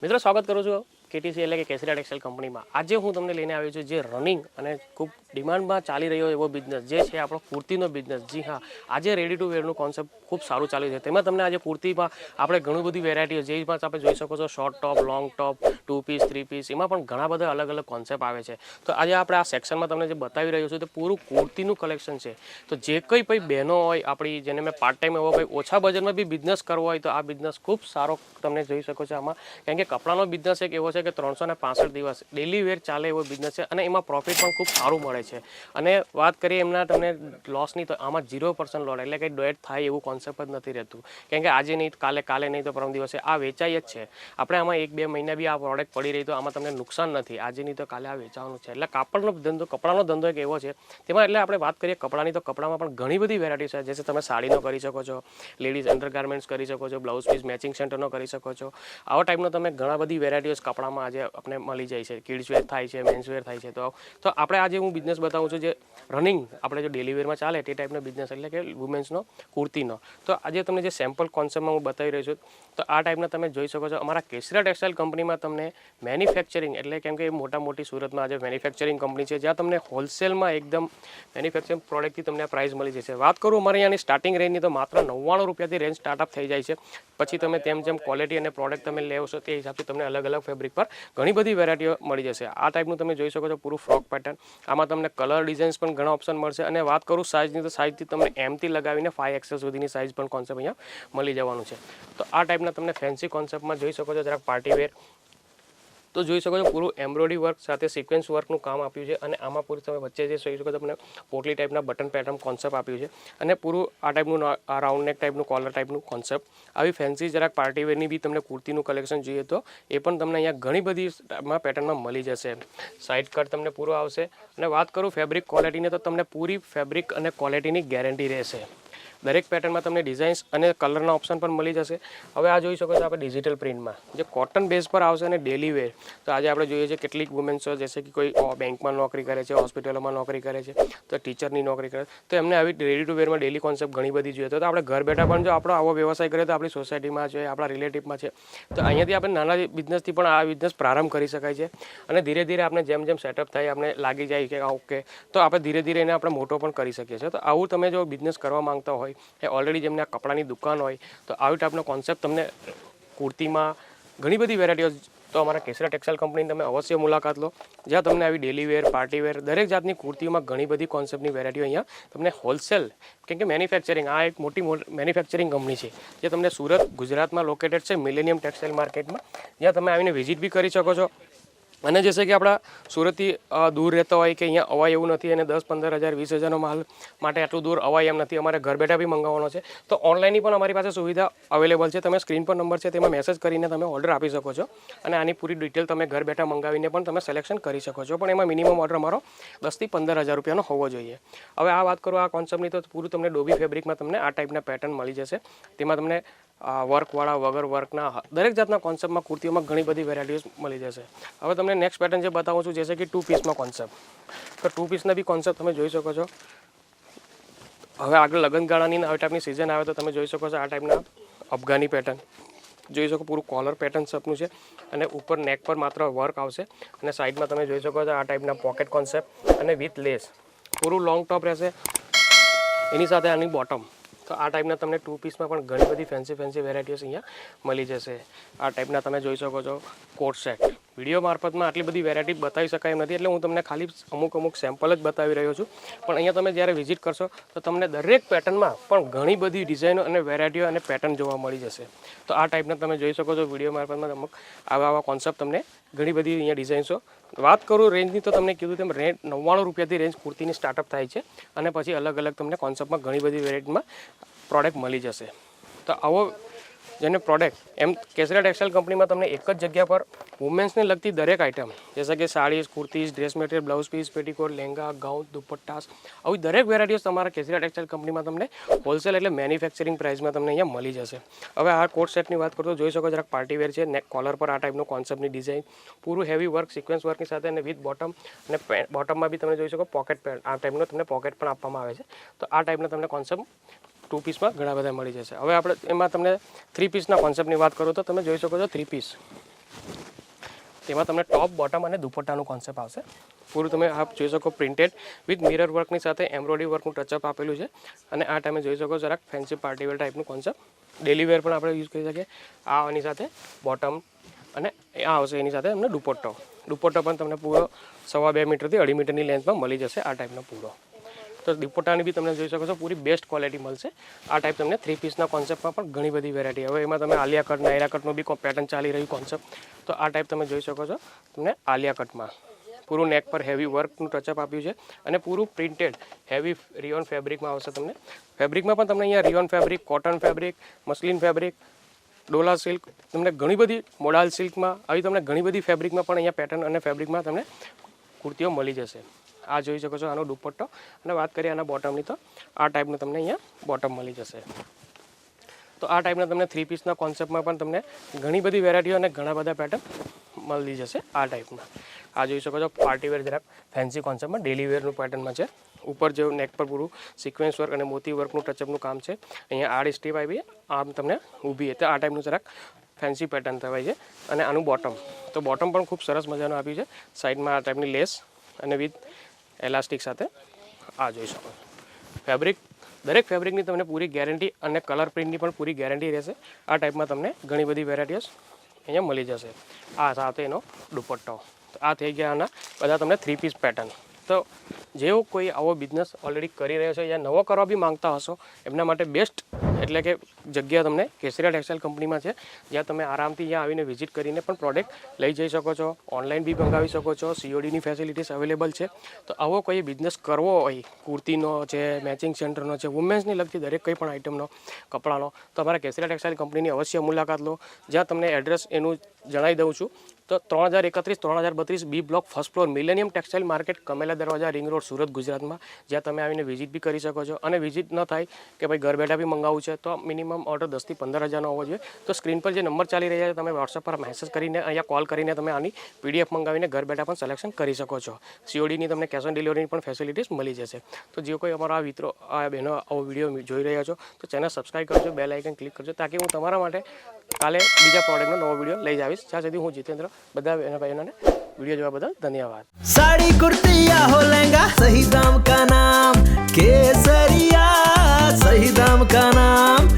મિત્રો સ્વાગત કરું છું કેટીસી એટલે કે કેસરિયા ટેક્સટાઇલ કંપનીમાં। આજે હું તમને લઈને આવ્યો છું જે રનિંગ અને ખૂબ ડિમાન્ડમાં ચાલી રહ્યો એવો બિઝનેસ જે છે આપણો કુર્તીનો બિઝનેસ। જી હા, આજે રેડી ટુ વેરનું કોન્સેપ્ટ ખૂબ સારું ચાલ્યું છે। તેમાં તમને આજે કુર્તીમાં આપણે ઘણી બધી વેરાયટીઓ જેમાં આપણે જોઈ શકો છો શોર્ટ ટોપ, લોંગ ટોપ, 2 પીસ, 3 પીસ, એમાં પણ ઘણા બધા અલગ અલગ કોન્સેપ્ટ આવે છે। તો આજે આપણે આ સેક્શનમાં તમને જે બતાવી રહ્યો છું તે પૂરું કુર્તીનું કલેક્શન છે। તો જે કંઈ ભાઈ બહેનો હોય આપણી જેને મેં પાર્ટ ટાઈમ એવો ભાઈ ઓછા બજેટમાં બી બિઝનેસ કરવો હોય તો આ બિઝનેસ ખૂબ સારો તમને જોઈ શકો છો આમાં। કારણ કે કપડાનો બિઝનેસ એક એવો છે કે 365 દિવસ ડેલી વેર ચાલે એવો બિઝનેસ છે અને એમાં પ્રોફિટ પણ ખૂબ સારું મળે છે। અને વાત કરીએ એમના તમને લોસની તો આમાં 0% લોસ એટલે કે ડેટ થાય એવું કોન્સેપ્ટ જ નથી રહેતું। કારણ કે આજે નહીં કાલે નહીં તો પરમ દિવસે આ વેચાઈ જ છે। આપણે આમાં 1-2 મહિના બી આ પ્રોડક્ટ પડી રહી તો આમાં તમને નુકસાન નથી। આજે નહીં તો કાલે આ વેચાવાનું છે। એટલે કાપડનો ધંધો, કપડાનો ધંધો એક એવો છે તેમાં એટલે આપણે વાત કરીએ કપડાની તો કપડામાં પણ ઘણી બધી વેરાયટી છે। જેસે તમે સાડીનો કરી શકો છો, લેડીઝ અંડરગાર્મેન્ટ્સ કરી શકો છો, બ્લાઉઝ પીસ મેચિંગ સેન્ટરનો કરી શકો છો। આવા ટાઈપનો તમે ઘણા બધી વેરાયટીઓ કપડામાં આજે આપણે મળી જાય છે। કિડ્સ વેર થાય છે, મેન્સ વેર થાય છે। તો આપણે આજે હું બિઝનેસ બતાવું છું જે રનિંગ આપણે જો ડેલી વેરમાં ચાલે તે ટાઈપનો બિઝનેસ એટલે કે વુમેન્સનો કુર્તીનો। તો આજે તમને જે સેમ્પલ કોન્સેપ્ટમાં હું બતાવી રહ્યો છું તો આ ટાઈપના તમે જોઈ શકો છો અમારા કેસરિયા ટેક્સટાઇલ કંપનીમાં તમને મેન્યુફેક્ચરિંગ એટલે કેમ કે મોટી સુરતમાં આજે મેન્યુફેક્ચરિંગ કંપની છે જ્યાં તમને હોલસેલમાં એકદમ મેન્યુફેક્ચરિંગ પ્રોડક્ટથી તમને પ્રાઇસ મળી જશે। વાત કરું અમારે અહીંયાની સ્ટાર્ટિંગ રેન્જની તો માત્ર 99 રૂપિયાથી રેન્જ સ્ટાર્ટઅપ થઈ જાય છે। પછી તમે જેમ ક્વોલિટી અને પ્રોડક્ટ તમે લેવો છો તે હિસાબથી તમને અલગ અલગ ફેબ્રિક પર ઘણી બધી વેરાયટીઓ મળી જશે। આ ટાઈપનું તમે જોઈ શકો છો પૂરું ફ્રોક પેટર્ન, આમાં તમને કલર ડિઝાઇન્સ પણ ઘણા ઓપ્શન મળશે। અને વાત કરું સાઇઝની તો સાઇઝથી તમને એમથી લગાવીને 5XL સુધીની સાઇઝ પણ કોન્સેપ્ટ અહીંયા મળી જવાનું છે। તો આ ટાઈપના તમને ફેન્સી કોન્સેપ્ટમાં જોઈ શકો છો જરાક પાર્ટી વેર તો જોઈ શકો છો પૂરું એમ્બ્રોઇડરી વર્ક સાથે સિક્વન્સ વર્કનું કામ આપ્યું છે। અને આમાં પૂરું તમે વચ્ચે જે જોઈ શકો છો તમને પોટલી ટાઈપના બટન પેટર્ન કોન્સેપ્ટ આપ્યું છે અને પૂરું આ ટાઈપનું રાઉન્ડ નેક ટાઈપનું કોલર ટાઈપનું કોન્સેપ્ટ। આવી ફેન્સી જરાક પાર્ટી વેરની બી તમને કુર્તીનું કલેક્શન જોઈએ તો એ પણ તમને અહીંયા ઘણી બધી પેટર્નમાં મળી જશે। સાઇડ કટ તમને પૂરો આવશે। અને વાત કરું ફેબ્રિક ક્વોલિટીની તો તમને પૂરી ફેબ્રિક અને ક્વોલિટીની ગેરંટી રહેશે। દરેક પેટર્નમાં તમને ડિઝાઇન્સ અને કલરના ઓપ્શન પણ મળી જશે। હવે આ જોઈ શકો છો આપણે ડિજિટલ પ્રિન્ટમાં જે કોટન બેઝ પર આવશે અને ડેલી વેર તો આજે આપણે જોઈએ છીએ કેટલીક વુમેન્સો જેસે કે કોઈ બેંકમાં નોકરી કરે છે, હોસ્પિટલોમાં નોકરી કરે છે, તો ટીચરની નોકરી કરે તો એમને આવી રેડી ટુ વેરમાં ડેલી કોન્સેપ્ટ ઘણી બધી જોઈએ તો આપણે ઘર બેઠા પણ જો આપણો આવો વ્યવસાય કરીએ તો આપણી સોસાયટીમાં છે, આપણા રિલેટિવમાં છે, તો અહીંયાથી આપણે નાના બિઝનેસથી પણ આ બિઝનેસ પ્રારંભ કરી શકાય છે। અને ધીરે ધીરે આપણે જેમ સેટઅપ થાય આપણે લાગી જાય કે ઓકે તો આપણે ધીરે ધીરે એને આપણે મોટો પણ કરી શકીએ છીએ। તો આવું તમે જો બિઝનેસ કરવા માંગતા હોય એ ઓલરેડી જેમને આ કપડાની દુકાન હોય તો આવી ટાઈપનો કોન્સેપ્ટ તમને કુર્તીમાં ઘણી બધી વેરાયટીઓ તો અમારા કેસરિયા ટેક્સટાઇલ કંપનીની તમે અવશ્ય મુલાકાત લો જ્યાં તમને આવી ડેલી વેર, પાર્ટી વેર દરેક જાતની કુર્તીઓમાં ઘણી બધી કોન્સેપ્ટની વેરાયટીઓ અહીંયા તમને હોલસેલ કેમ કે મેન્યુફેક્ચરિંગ આ એક મોટી મેન્યુફેક્ચરિંગ કંપની છે જે તમને સુરત ગુજરાતમાં લોકેટેડ છે મિલેનિયમ ટેક્સટાઇલ માર્કેટમાં જ્યાં તમે આવીને વિઝિટ બી કરી શકો છો। અને જैसे કે આપણા સુરતથી દૂર રહેતા હોય કે અહીંયા અવાય એવું નથી અને 10-15 હજાર 20 હજારનો માલ માટે આટલું દૂર અવાય એમ નથી, અમારે ઘર બેઠા બી મંગાવવાનો છે તો ઓનલાઈનની પણ અમારી પાસે સુવિધા અવેલેબલ છે। તમે સ્ક્રીન પર નંબર છે તેમાં મેસેજ કરીને તમે ઓર્ડર આપી શકો છો અને આની પૂરી ડિટેલ તમે ઘર બેઠા મંગાવીને પણ તમે સિલેક્શન કરી શકો છો। પણ એમાં મિનિમમ ઓર્ડર અમારો 10 થી 15 હજાર રૂપિયાનો હોવો જોઈએ। હવે આ વાત કરું આ કોન્સેપ્ટની તો પૂરું તમને ડોબી ફેબ્રિકમાં તમને આ ટાઈપના પેટર્ન મળી જશે। તેમાં તમને વર્કવાળા વગર વર્કના દરેક જાતના કોન્સેપ્ટમાં કુર્તીઓમાં ઘણી બધી વેરાયટીઝ મળી જશે। હવે તમને નેક્સ્ટ પેટર્ન જે બતાવું છું જેસે કે 2 પીસમાં કોન્સેપ્ટ તો 2 પીસના બી કોન્સેપ્ટ તમે જોઈ શકો છો। હવે આગળ લગ્નગાળાની આવી ટાઈપની સિઝન આવે તો તમે જોઈ શકો છો આ ટાઈપના અફઘાની પેટર્ન જોઈ શકો પૂરું કોલર પેટર્ન સપનું છે અને ઉપર નેક પર માત્ર વર્ક આવશે અને સાઈડમાં તમે જોઈ શકો છો આ ટાઈપના પોકેટ કોન્સેપ્ટ અને વિથ લેસ પૂરું લોંગ ટોપ રહેશે એની સાથે આની બોટમ। તો આ ટાઈપના તમને 2 પીસમાં પણ ઘણી બધી ફેન્સી વેરાયટીઝ અહીંયા મળી જશે। આ ટાઈપના તમે જોઈ શકો છો કોટ સેટ વિડીયો મારફતમાં આટલી બધી વેરાયટી બતાવી શકાય એમ નથી એટલે હું તમને ખાલી અમુક સેમ્પલ જ બતાવી રહ્યો છું। પણ અહીંયા તમે જ્યારે વિઝિટ કરશો તો તમને દરેક પેટર્નમાં પણ ઘણી બધી ડિઝાઇનો અને વેરાયટીઓ અને પેટર્ન જોવા મળી જશે। તો આ ટાઈપના તમે જોઈ શકો છો વિડીયો મારફતમાં અમુક આવા કોન્સેપ્ટ તમને ઘણી બધી અહીંયા ડિઝાઇન્સો। વાત કરું રેન્જની તો તમને કીધું તેમ રેન્જ 99 રૂપિયાથી રેન્જ કુર્તીની સ્ટાર્ટઅપ થાય છે અને પછી અલગ તમને કોન્સેપ્ટમાં ઘણી બધી વેરાયટીમાં પ્રોડક્ટ મળી જશે। તો આવો જેને પ્રોડક્ટ એમ કેસરિયા ટેક્સટાઇલ કંપનીમાં તમને એક જ જગ્યા પર વુમેન્સને લગતી દરેક આઇટમ જેસે કે saris, kurtis, dress material, blouse piece, petticoat, lehenga, gown, dupattas આવી દરેક વેરાયટીઓ તમારા કેસરિયા ટેક્સટાઇલ કંપનીમાં તમને હોલસેલ એટલે મેન્યુફેક્ચરિંગ પ્રાઇસમાં તમને અહીંયા મળી જશે। હવે આ કોટ સેટની વાત કરું તો જોઈ શકો જરાક પાર્ટી વેર છે નેક કોલર પર આ ટાઈપનો કોન્સેપ્ટની ડિઝાઇન પૂરું હેવી વર્ક સિક્વન્સ વર્કની સાથે અને વિથ બોટમ અને બોટમમાં બી તમે જોઈ શકો પોકેટ પેન્ટ આ ટાઈપનો તમને પોકેટ પણ આપવામાં આવે છે। તો આ ટાઈપના તમને કોન્સેપ્ટ 2 પીસમાં ઘણા બધા મળી જશે। હવે આપણે એમાં તમને 3 પીસના કોન્સેપ્ટની વાત કરું તો તમે જોઈ શકો છો 3 પીસ તેમાં તમને ટોપ બોટમ અને દુપટ્ટાનું કોન્સેપ્ટ આવશે. પૂરું તમે આપ જોઈ શકો પ્રિન્ટેડ વિથ મિરર વર્કની સાથે એમ્બ્રોઇડરી વર્કનું ટચઅપ આપેલું છે. અને આ ટાઈમે જોઈ શકો જરાક ફેન્સી પાર્ટીવેર ટાઈપનું કોન્સેપ્ટ. ડેલી વેર પણ આપણે યુઝ કરી શકીએ. આ એની સાથે બોટમ અને આ આવશે એની સાથે તમને દુપટ્ટો પણ તમને પૂરો 2.5 મીટરથી 2.5 મીટરની લેન્થમાં મળી જશે. આ ટાઈપનો પૂરો તો દુપટ્ટાની બી તમે જોઈ શકો છો પૂરી બેસ્ટ ક્વોલિટી મળશે. આ ટાઈપ તમને 3 પીસના કોન્સેપ્ટમાં પણ ઘણી બધી વેરાયટી. હવે એમાં તમે આલિયા કટ નાયરા કટનો બી પેટર્ન ચાલી રહ્યું કોન્સેપ્ટ. તો આ ટાઈપ તમે જોઈ શકો છો તમને આલિયા કટમાં પૂરું નેક પર હેવી વર્કનું ટચઅપ આપ્યું છે અને પૂરું પ્રિન્ટેડ હેવી રિયોન ફેબ્રિકમાં આવશે. તમને ફેબ્રિકમાં પણ તમને અહીંયા rayon fabric, cotton fabric, muslin fabric, dola silk, તમને ઘણી બધી મોડાલ સિલ્કમાં આવી તમને ઘણી બધી ફેબ્રિકમાં પણ અહીંયા પેટર્ન અને ફેબ્રિકમાં તમને કુર્તીઓ મળી જશે. આ જોઈ શકો છો આનો દુપટ્ટો. અને વાત કરીએ આના બોટમની તો આ ટાઈપનું તમને અહીંયા બોટમ મળી જશે. તો આ ટાઈપના તમને 3 પીસના કોન્સેપ્ટમાં પણ તમને ઘણી બધી વેરાયટીઓ અને ઘણા બધા પેટર્ન મળી જશે. આ ટાઈપના આ જોઈ શકો છો પાર્ટીવેર જરાક ફેન્સી કોન્સેપ્ટમાં ડેલી વેરનું પેટર્નમાં છે. ઉપર જે નેક પર પૂરું સિક્વન્સ વર્ક અને મોતી વર્કનું ટચઅપનું કામ છે. અહીંયા આડી સ્ટીપ આવી આમ તમને ઊભી તો આ ટાઈપનું જરાક ફેન્સી પેટર્ન થવાય છે. અને આનું બોટમ તો બોટમ પણ ખૂબ સરસ મજાનું આપ્યું છે. સાઈડમાં આ ટાઈપની લેસ અને વિથ એલાસ્ટિક સાથે આ જોઈ શકો. ફેબ્રિક દરેક ફેબ્રિકની તમને પૂરી ગેરંટી અને કલર પ્રિન્ટની પણ પૂરી ગેરંટી રહેશે. આ ટાઈપમાં તમને ઘણી બધી વેરાયટીઓ અહીંયા મળી જશે. આ સાથે એનો દુપટ્ટો. આ થઈ ગયા આના બધા તમને 3 પીસ પેટર્ન. તો જેવો કોઈ આવો બિઝનેસ ઓલરેડી કરી રહ્યો છે યા નવો કરવા બી માંગતા હશો એમના માટે બેસ્ટ એટલે કે જગ્યા તમને કેસરિયા ટેક્સટાઇલ કંપનીમાં છે. જ્યાં તમે આરામથી અહીંયા આવીને વિઝિટ કરીને પણ પ્રોડક્ટ લઈ જઈ શકો છો. ઓનલાઈન બી મંગાવી શકો છો. CODની ફેસિલિટીઝ અવેલેબલ છે. તો આવો કોઈ બિઝનેસ કરવો હોય કુર્તીનો છે, મેચિંગ સેન્ટરનો છે, વુમેન્સની લગતી દરેક કંઈ પણ આઇટમનો કપડાનો તો અમારા કેસરિયા ટેક્સટાઇલ કંપનીની અવશ્ય મુલાકાત લો. જ્યાં તમને એડ્રેસ એનું જણાવી દઉં છું. તો 3031 3032 B block first floor millennium textile market, Kamela દરવાજા, રિંગ રોડ, સુરત, ગુજરાતમાં. જ્યાં તમે આવીને વિઝિટ બી કરી શકો છો. અને વિઝિટ ન થાય કે ભાઈ ઘર બેઠા બી મંગાવવું છે તો મિનિમમ ઓર્ડર 10 થી 15 હજારનો હોવો જોઈએ. તો સ્ક્રીન પર જે નંબર ચાલી રહ્યા છે તમે વોટ્સઅપ પર મેસેજ કરીને અહીંયા કોલ કરીને તમે આની PDF મંગાવીને ઘર બેઠા પણ સિલેક્શન કરી શકો છો. CODની તમને કેશ ઓન ડિલિવરીની પણ ફેસિલિટીઝ મળી જશે. તો જે કોઈ અમારા મિત્રો આ બહેનો આવો વિડીયો જોઈ રહ્યા છો તો ચેનલ સબસ્ક્રાઈબ કરજો, બેલ આઇકન ક્લિક કરજો તાકી હું તમારા માટે કાલે બીજા પ્રોડક્ટનો નવો વિડીયો લઈ આવીશ. ત્યાં સુધી હું જીતેન્દ્ર બધા બહેનો ભાઈઓને वीडियो જોવા બદल धन्यवाद. साड़ी कुर्ती या हो लहंगा सही दाम का नाम केसरिया, सही दाम का नाम